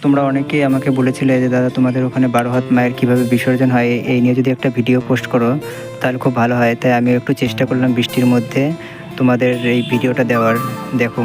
তোমরা অনেকেই আমাকে বলেছিলে যে দাদা তোমাদের ওখানে 12 হাত মায়ের কীভাবে বিসর্জন হয় এই নিয়ে যদি একটা ভিডিও পোস্ট করো তাহলে খুব ভালো হয়। তাই আমি একটু চেষ্টা করলাম বৃষ্টির মধ্যে তোমাদের এই ভিডিওটা দেওয়ার। দেখো।